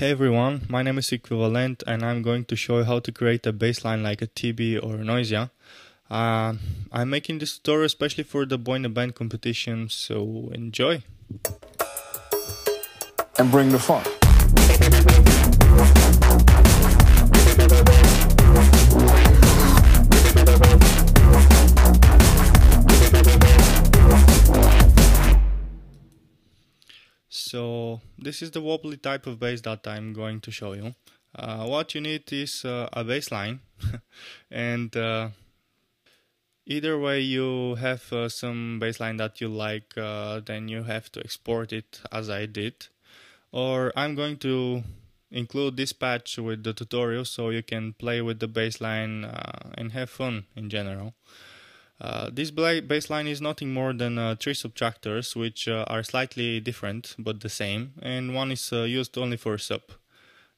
Hey everyone, my name is Equivalent and I'm going to show you how to create a bassline like a TB or Noisia. I'm making this tutorial especially for the boy in the band competition, so enjoy! And bring the fun. So this is the wobbly type of bass that I'm going to show you. What you need is a bass line and either way you have some bass line that you like, then you have to export it as I did. Or I'm going to include this patch with the tutorial so you can play with the bass line and have fun in general. This bassline is nothing more than 3 subtractors, which are slightly different but the same, and one is used only for sub.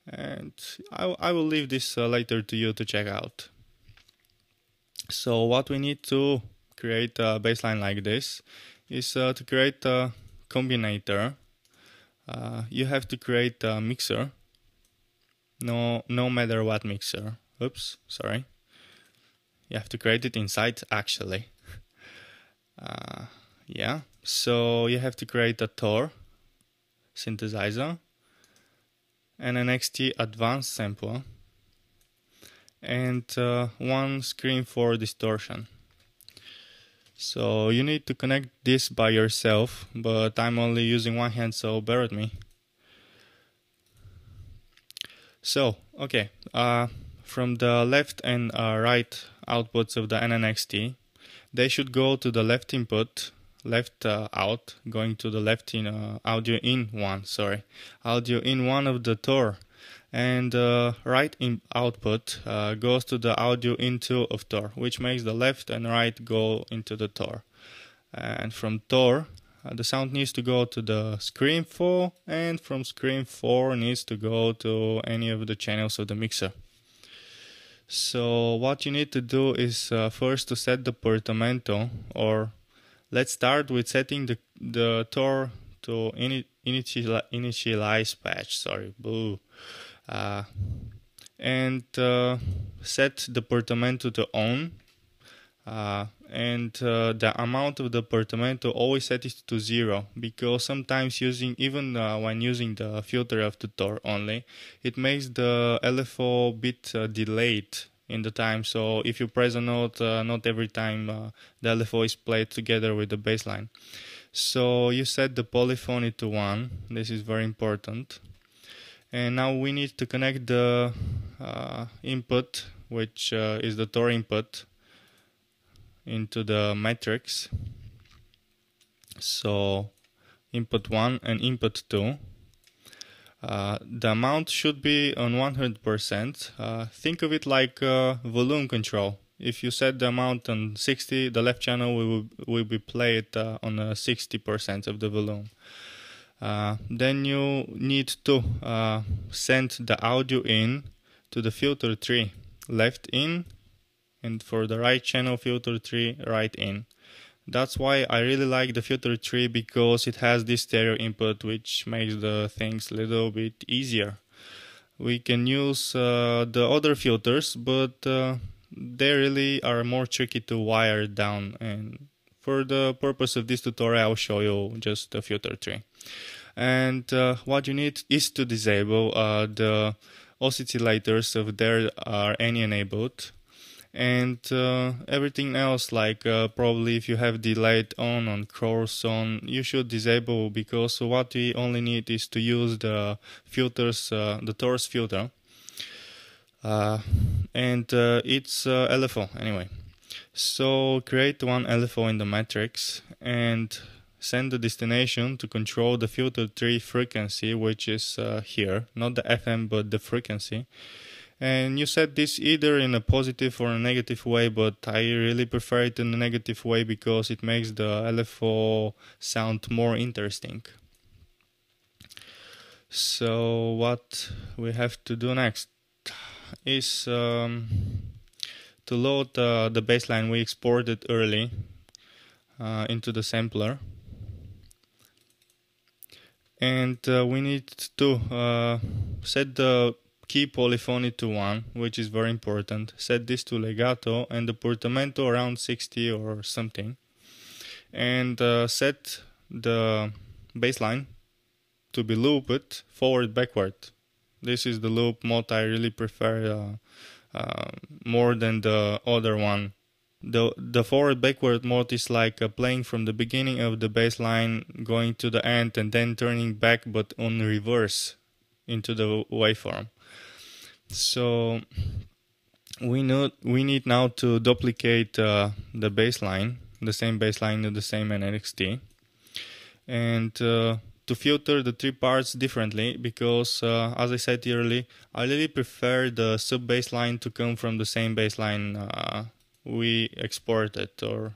And I will leave this later to you to check out. So what we need to create a bassline like this is to create a combinator. You have to create a mixer. No matter what mixer. Oops, sorry. You have to create it inside actually. Yeah, so you have to create a Tor synthesizer and an XT advanced sampler and one screen for distortion. So you need to connect this by yourself, but I'm only using one hand, so bear with me. So, okay, from the left and right outputs of the NNXT, they should go to the left input, left out, going to the left in audio in one of the Tor, and right in output goes to the audio in 2 of Tor, which makes the left and right go into the Tor. And from Tor, the sound needs to go to the screen 4, and from screen 4 needs to go to any of the channels of the mixer. So what you need to do is first to set the portamento, or let's start with setting the Tor to initialize patch, sorry, boo. And set the portamento to on, and the amount of the portamento always set it to 0, because sometimes when using the filter of the Tor only, it makes the LFO bit delayed in the time. So if you press a note, not every time the LFO is played together with the bassline. So you set the polyphony to 1. This is very important. And now we need to connect the input, which is the Tor input, into the matrix. So input 1 and input 2. The amount should be on 100%. Think of it like volume control. If you set the amount on 60, the left channel will be played on 60% of the volume. Then you need to send the audio in to the filter tree, left in, and for the right channel filter tree, right in. That's why I really like the filter tree, because it has this stereo input, which makes the things a little bit easier. We can use the other filters, but they really are more tricky to wire down, and for the purpose of this tutorial I'll show you just the filter tree. And what you need is to disable the oscillators if there are any enabled, and everything else, like probably if you have delayed on chorus on, you should disable, because what we only need is to use the filters, the Tor's filter, and it's LFO anyway. So create one LFO in the matrix and send the destination to control the filter tree frequency, which is here, not the FM but the frequency. And you set this either in a positive or a negative way, but I really prefer it in a negative way because it makes the LFO sound more interesting. So what we have to do next is to load the bassline we exported early into the sampler. And we need to set the key polyphony to 1, which is very important. Set this to legato and the portamento around 60 or something. And set the bassline to be looped forward backward. This is the loop mode I really prefer more than the other one. The forward backward mode is like playing from the beginning of the bass line going to the end and then turning back, but on reverse into the waveform. So we need now to duplicate the bass line, the same bass line and the same NXT, and to filter the 3 parts differently, because as I said earlier, I really prefer the sub bass line to come from the same bass line we exported, or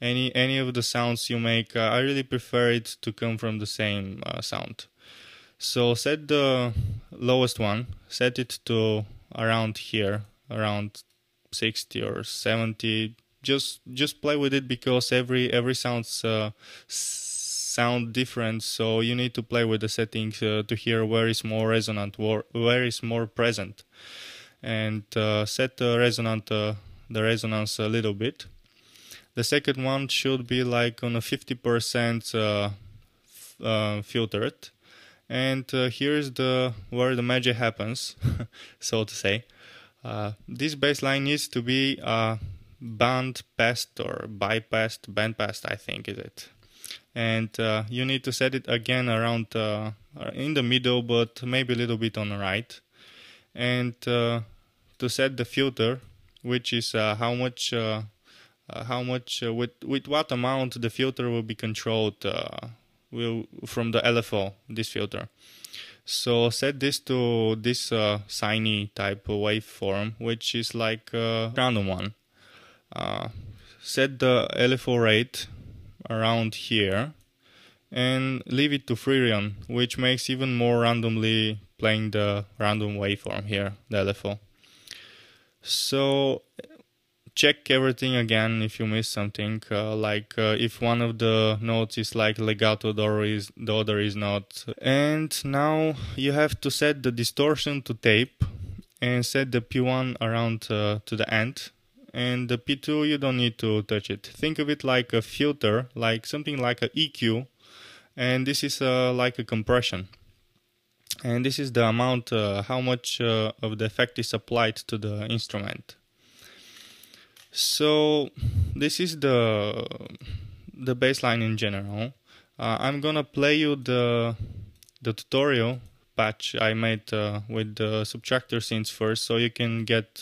any of the sounds you make. I really prefer it to come from the same sound. So set the lowest one, set it to around here, around 60 or 70. Just play with it, because every sounds sound different, so you need to play with the settings to hear where is more resonant, where is more present, and set the resonance a little bit. The second one should be like on a 50% filtered, and here's where the magic happens, so to say. This bassline needs to be band passed or bypassed, band passed, I think is it. And you need to set it again around in the middle, but maybe a little bit on the right. And to set the filter, which is how much with what amount the filter will be controlled from the LFO, this filter. So set this to this sine type waveform, which is like a random one. Set the LFO rate around here and leave it to free run, which makes even more randomly playing the random waveform here, the LFO. So check everything again if you miss something, if one of the notes is like legato, the other is not. And now you have to set the distortion to tape and set the P1 around to the end. And the P2 you don't need to touch it. Think of it like a filter, like something like a EQ, and this is like a compression. And this is the amount, how much of the effect is applied to the instrument. So this is the bassline in general. I'm gonna play you the tutorial patch I made with the subtractor synths first, so you can get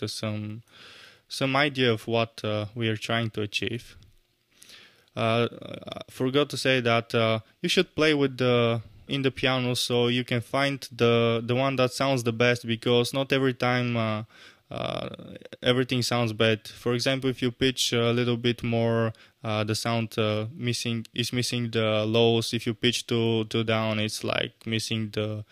some idea of what we are trying to achieve. Forgot to say that you should play with in the piano, so you can find the one that sounds the best, because not every time everything sounds bad. For example, if you pitch a little bit more, the sound is missing the lows. If you pitch too down, it's like missing the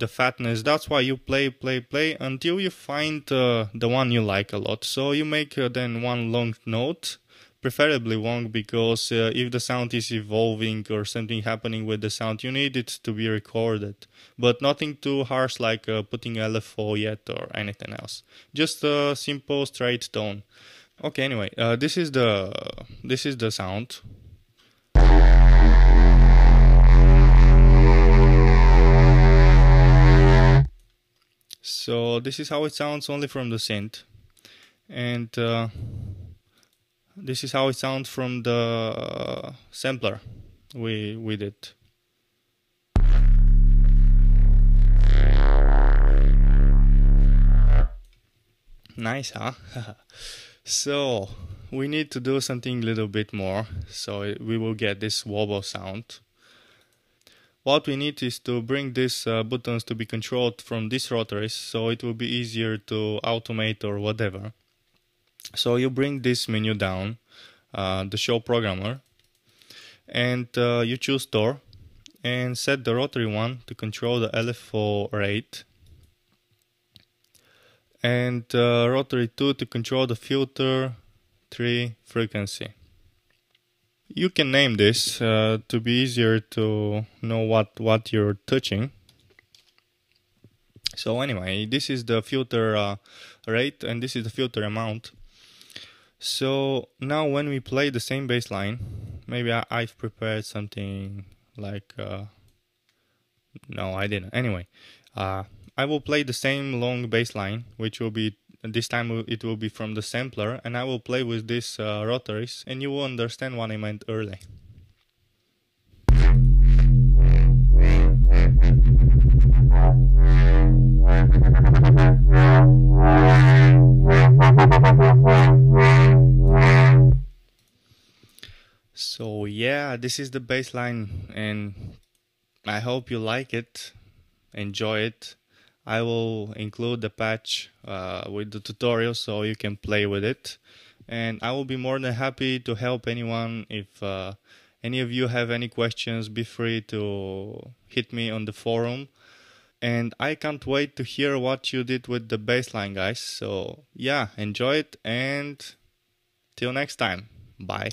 fatness. That's why you play until you find the one you like a lot. So you make then one long note, preferably long, because if the sound is evolving or something happening with the sound, you need it to be recorded. But nothing too harsh like putting LFO yet or anything else. Just a simple straight tone. Okay, anyway, this is the sound. So this is how it sounds only from the synth, and this is how it sounds from the sampler we did. Nice, huh? So we need to do something a little bit more, so we will get this wobble sound. What we need is to bring these buttons to be controlled from these rotaries, so it will be easier to automate or whatever. So you bring this menu down, the show programmer, and you choose door and set the rotary one to control the LFO rate, and rotary 2 to control the filter 3 frequency. You can name this to be easier to know what you're touching. So anyway, this is the filter rate and this is the filter amount. So now when we play the same bass line, maybe I've prepared something like no, I didn't. Anyway, I will play the same long bass line, which will be, this time it will be from the sampler, and I will play with these rotaries, and you will understand what I meant earlier. So yeah, this is the bass line, and I hope you like it, enjoy it. I will include the patch with the tutorial so you can play with it. And I will be more than happy to help anyone. If any of you have any questions, be free to hit me on the forum. And I can't wait to hear what you did with the bassline, guys. So yeah, enjoy it, and till next time. Bye.